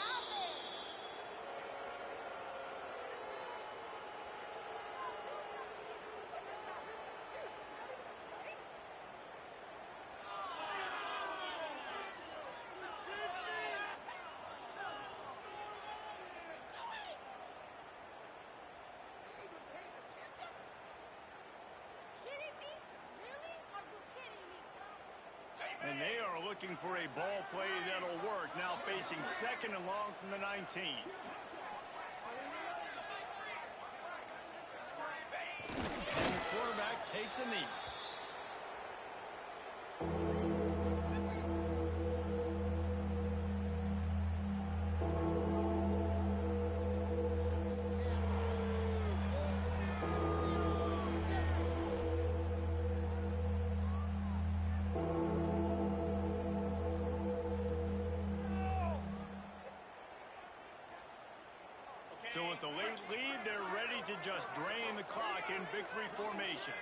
And they are looking for a ball play that'll work. Now facing 2nd and long from the 19. And the quarterback takes a knee. So with the late lead, they're ready to just drain the clock in victory formation.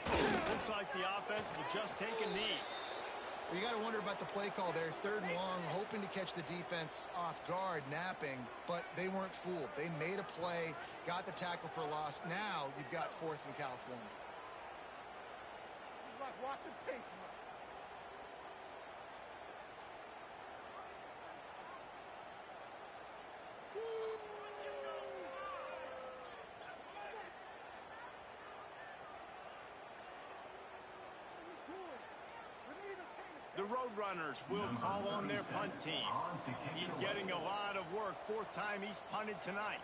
Looks like the offense will just take a knee. Well, you got to wonder about the play call there. 3rd and long, hoping to catch the defense off guard, napping, but they weren't fooled. They made a play, got the tackle for loss. Now you've got 4th in California. It's like watching tape. The Roadrunners will call on their punt team. He's getting a lot of work. 4th time he's punted tonight.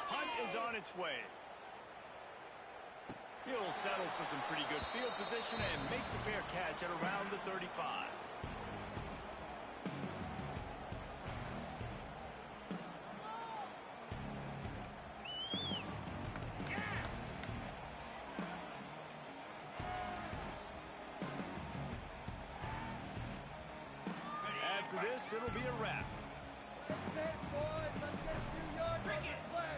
Punt is on its way. He'll settle for some pretty good field position and make the fair catch at around the 35. After this, it'll be a wrap. Let's get a few yards on this play.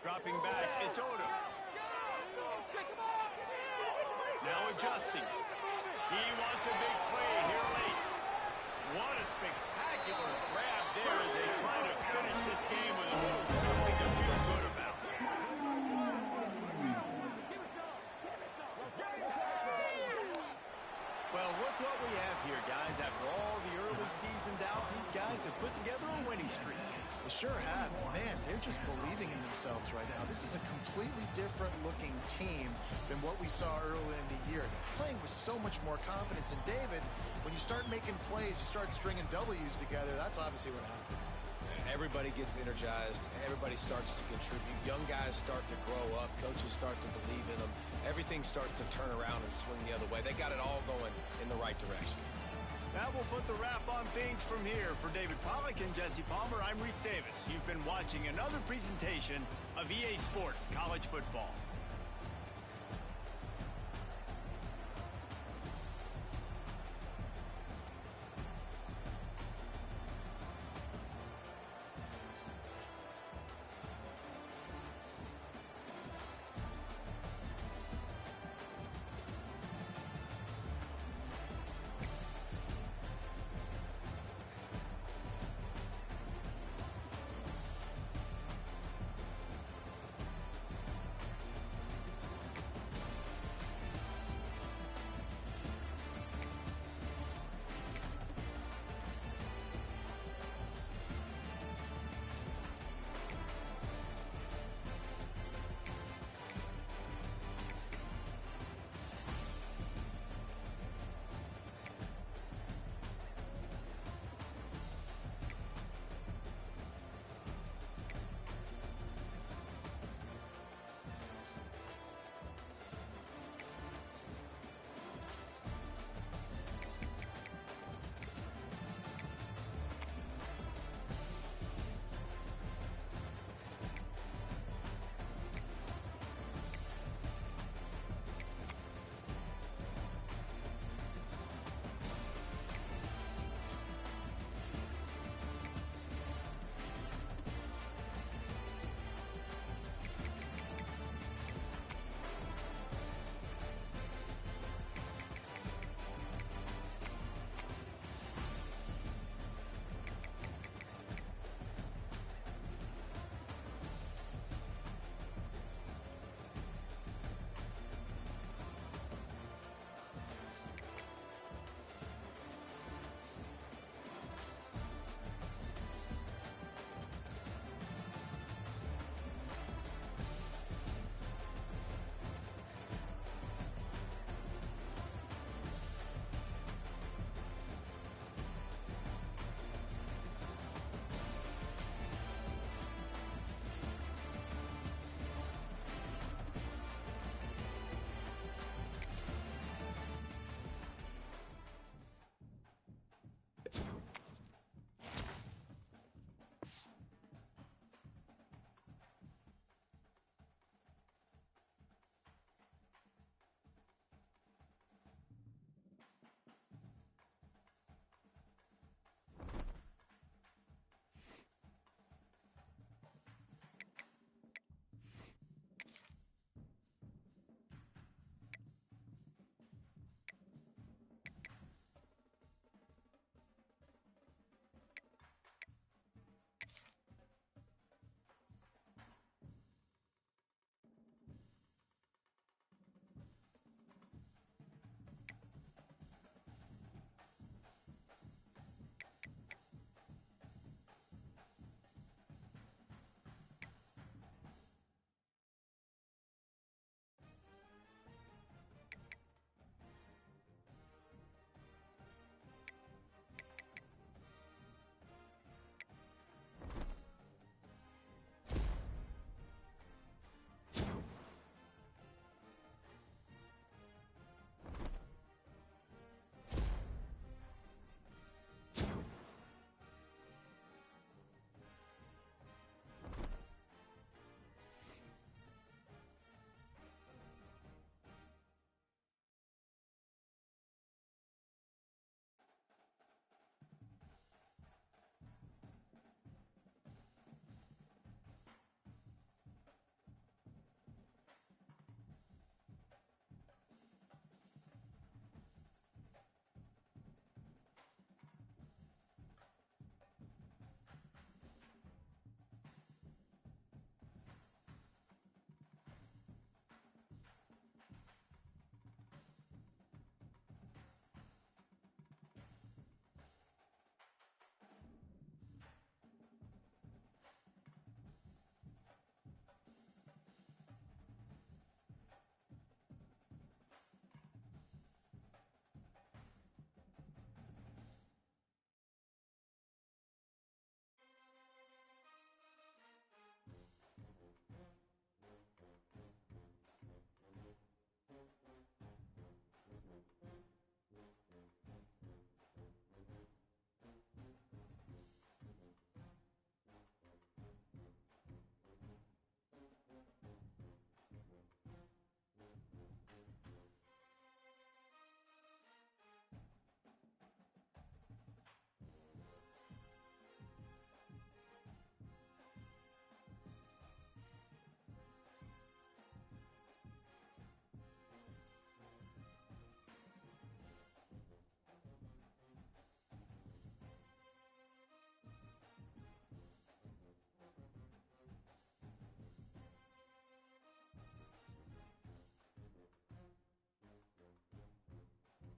Dropping back, it's Odom. Now adjusting. He wants a big play here late. What a spectacular grab there as they try to finish this game with a little something to feel good about. Well, look what we have here, guys. After all the early season doubts, these guys have put together a winning streak. They sure have. Man, they're just believing in themselves right now. This is a completely different looking team than what we saw early in the year. They're playing with so much more confidence. And David, when you start making plays, you start stringing W's together, that's obviously what happens. Everybody gets energized. Everybody starts to contribute. Young guys start to grow up. Coaches start to believe in them. Everything starts to turn around and swing the other way. They got it all going in the right direction. That will put the wrap on things from here. For David Pollack and Jesse Palmer, I'm Reese Davis. You've been watching another presentation of EA Sports College Football.